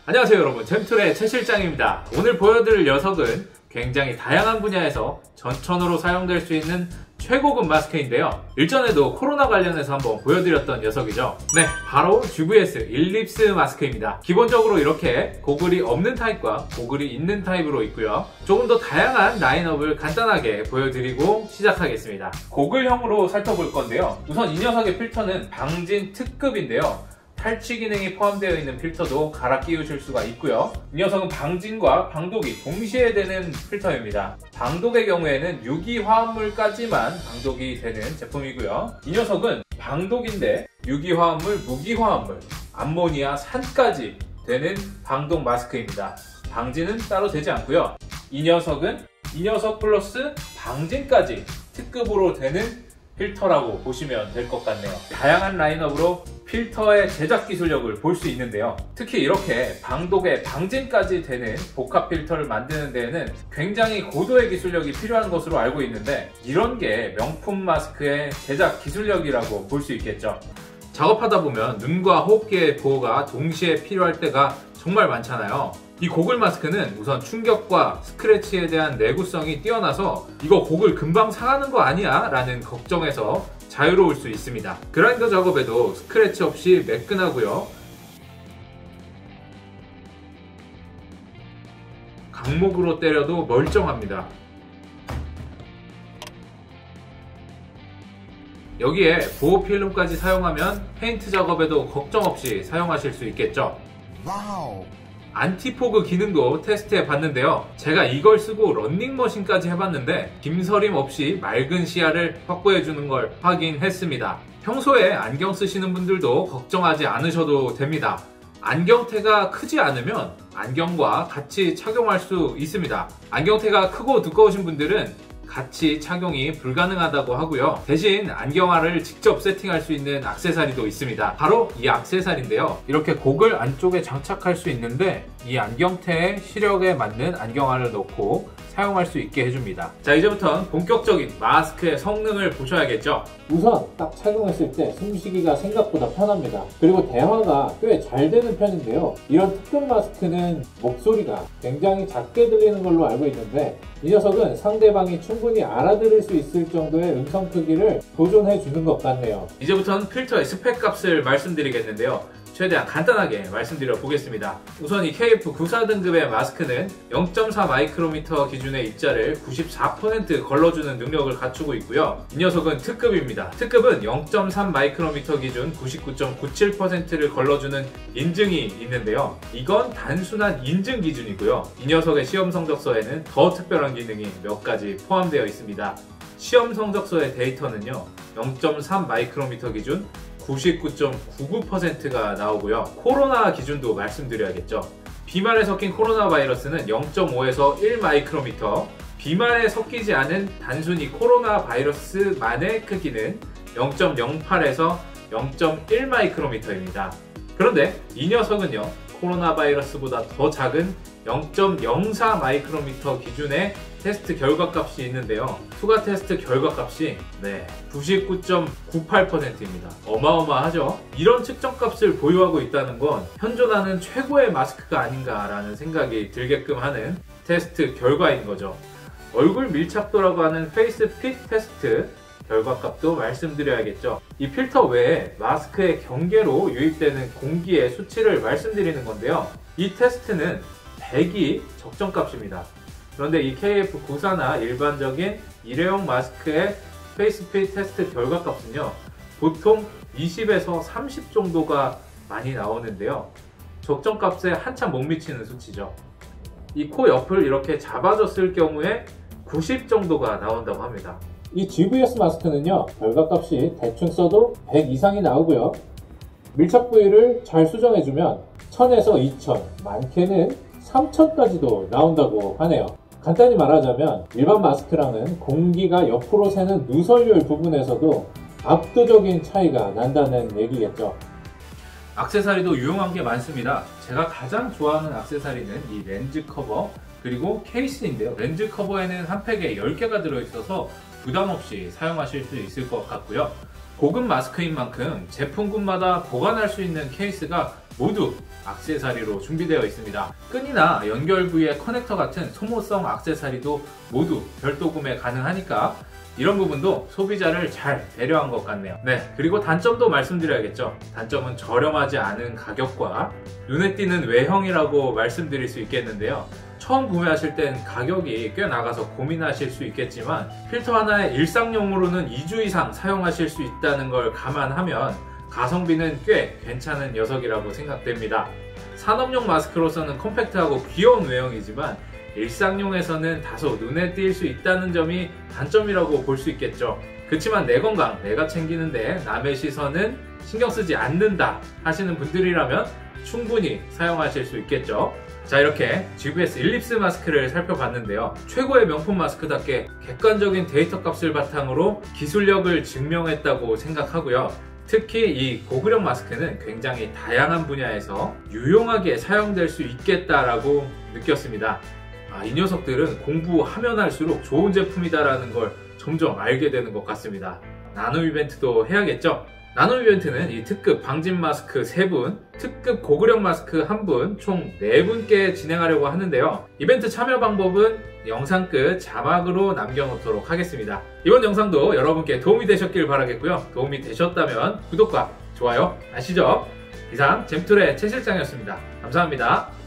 안녕하세요 여러분, 잼툴의 최 실장입니다. 오늘 보여드릴 녀석은 굉장히 다양한 분야에서 전천후로 사용될 수 있는 최고급 마스크인데요. 일전에도 코로나 관련해서 한번 보여드렸던 녀석이죠. 네, 바로 GVS 일립스 마스크입니다. 기본적으로 이렇게 고글이 없는 타입과 고글이 있는 타입으로 있고요. 조금 더 다양한 라인업을 간단하게 보여드리고 시작하겠습니다. 고글형으로 살펴볼 건데요. 우선 이 녀석의 필터는 방진 특급인데요. 탈취 기능이 포함되어 있는 필터도 갈아 끼우실 수가 있고요. 이 녀석은 방진과 방독이 동시에 되는 필터입니다. 방독의 경우에는 유기화합물까지만 방독이 되는 제품이고요. 이 녀석은 방독인데 유기화합물, 무기화합물, 암모니아, 산까지 되는 방독 마스크입니다. 방진은 따로 되지 않고요. 이 녀석은 이 녀석 플러스 방진까지 특급으로 되는 필터라고 보시면 될 것 같네요. 다양한 라인업으로 필터의 제작 기술력을 볼 수 있는데요. 특히 이렇게 방독에 방진까지 되는 복합 필터를 만드는 데에는 굉장히 고도의 기술력이 필요한 것으로 알고 있는데, 이런 게 명품 마스크의 제작 기술력이라고 볼 수 있겠죠. 작업하다 보면 눈과 호흡기의 보호가 동시에 필요할 때가 정말 많잖아요. 이 고글 마스크는 우선 충격과 스크래치에 대한 내구성이 뛰어나서 이거 고글 금방 상하는 거 아니야? 라는 걱정에서 자유로울 수 있습니다. 그라인더 작업에도 스크래치 없이 매끈하고요. 강목으로 때려도 멀쩡합니다. 여기에 보호 필름까지 사용하면 페인트 작업에도 걱정 없이 사용하실 수 있겠죠. 와우. 안티포그 기능도 테스트해 봤는데요. 제가 이걸 쓰고 런닝머신까지 해봤는데 김서림 없이 맑은 시야를 확보해 주는 걸 확인했습니다. 평소에 안경 쓰시는 분들도 걱정하지 않으셔도 됩니다. 안경테가 크지 않으면 안경과 같이 착용할 수 있습니다. 안경테가 크고 두꺼우신 분들은 같이 착용이 불가능하다고 하고요. 대신 안경알을 직접 세팅할 수 있는 액세서리도 있습니다. 바로 이 액세서리인데요. 이렇게 고글 안쪽에 장착할 수 있는데 이 안경테의 시력에 맞는 안경알을 넣고 사용할 수 있게 해줍니다. 자, 이제부터는 본격적인 마스크의 성능을 보셔야겠죠. 우선 딱 착용했을 때 숨쉬기가 생각보다 편합니다. 그리고 대화가 꽤 잘 되는 편인데요. 이런 특급 마스크는 목소리가 굉장히 작게 들리는 걸로 알고 있는데, 이 녀석은 상대방이 충분히 알아들을 수 있을 정도의 음성 크기를 보존해 주는 것 같네요. 이제부터는 필터의 스펙 값을 말씀드리겠는데요. 최대한 간단하게 말씀드려 보겠습니다. 우선 이 KF94 등급의 마스크는 0.4 마이크로미터 기준의 입자를 94% 걸러주는 능력을 갖추고 있고요. 이 녀석은 특급입니다. 특급은 0.3 마이크로미터 기준 99.97%를 걸러주는 인증이 있는데요. 이건 단순한 인증 기준이고요. 이 녀석의 시험 성적서에는 더 특별한 기능이 몇 가지 포함되어 있습니다. 시험 성적서의 데이터는요, 0.3 마이크로미터 기준 99.99%가 나오고요. 코로나 기준도 말씀드려야겠죠. 비말에 섞인 코로나 바이러스는 0.5에서 1 마이크로미터, 비말에 섞이지 않은 단순히 코로나 바이러스만의 크기는 0.08에서 0.1 마이크로미터입니다. 그런데 이 녀석은요, 코로나 바이러스보다 더 작은 0.04 마이크로미터 기준의 테스트 결과값이 있는데요. 투가 테스트 결과값이 99.98%입니다. 어마어마하죠? 이런 측정값을 보유하고 있다는 건 현존하는 최고의 마스크가 아닌가라는 생각이 들게끔 하는 테스트 결과인 거죠. 얼굴 밀착도라고 하는 페이스 핏 테스트 결과값도 말씀드려야겠죠. 이 필터 외에 마스크의 경계로 유입되는 공기의 수치를 말씀드리는 건데요. 이 테스트는 100이 적정값입니다. 그런데 이 KF94나 일반적인 일회용 마스크의 페이스핏 테스트 결과값은요, 보통 20에서 30 정도가 많이 나오는데요. 적정값에 한참 못 미치는 수치죠. 이 코 옆을 이렇게 잡아줬을 경우에 90 정도가 나온다고 합니다. 이 GVS 마스크는요, 결과값이 대충 써도 100 이상이 나오고요. 밀착 부위를 잘 수정해주면 1000에서 2000, 많게는 3000까지도 나온다고 하네요. 간단히 말하자면 일반 마스크랑은 공기가 옆으로 새는 누설율 부분에서도 압도적인 차이가 난다는 얘기겠죠. 액세서리도 유용한 게 많습니다. 제가 가장 좋아하는 액세서리는 이 렌즈 커버 그리고 케이스인데요. 렌즈 커버에는 한 팩에 10개가 들어있어서 부담없이 사용하실 수 있을 것 같고요. 고급 마스크인 만큼 제품군마다 보관할 수 있는 케이스가 모두 액세서리로 준비되어 있습니다. 끈이나 연결 부위의 커넥터 같은 소모성 액세서리도 모두 별도 구매 가능하니까 이런 부분도 소비자를 잘 배려한 것 같네요. 네, 그리고 단점도 말씀드려야겠죠. 단점은 저렴하지 않은 가격과 눈에 띄는 외형이라고 말씀드릴 수 있겠는데요. 처음 구매하실 땐 가격이 꽤 나가서 고민하실 수 있겠지만 필터 하나에 일상용으로는 2주 이상 사용하실 수 있다는 걸 감안하면 가성비는 꽤 괜찮은 녀석이라고 생각됩니다. 산업용 마스크로서는 컴팩트하고 귀여운 외형이지만 일상용에서는 다소 눈에 띌 수 있다는 점이 단점이라고 볼 수 있겠죠. 그렇지만 내 건강 내가 챙기는데 남의 시선은 신경 쓰지 않는다 하시는 분들이라면 충분히 사용하실 수 있겠죠. 자, 이렇게 GVS 일립스 마스크를 살펴봤는데요. 최고의 명품 마스크답게 객관적인 데이터 값을 바탕으로 기술력을 증명했다고 생각하고요. 특히 이 고급형 마스크는 굉장히 다양한 분야에서 유용하게 사용될 수 있겠다라고 느꼈습니다. 이 녀석들은 공부하면 할수록 좋은 제품이다라는 걸 점점 알게 되는 것 같습니다. 나눔 이벤트도 해야겠죠? 나눔 이벤트는 이 특급 방진 마스크 3분, 특급 고급형 마스크 1분, 총 4분께 진행하려고 하는데요. 이벤트 참여 방법은 영상 끝 자막으로 남겨놓도록 하겠습니다. 이번 영상도 여러분께 도움이 되셨길 바라겠고요. 도움이 되셨다면 구독과 좋아요 아시죠? 이상 잼툴의 최 실장이었습니다. 감사합니다.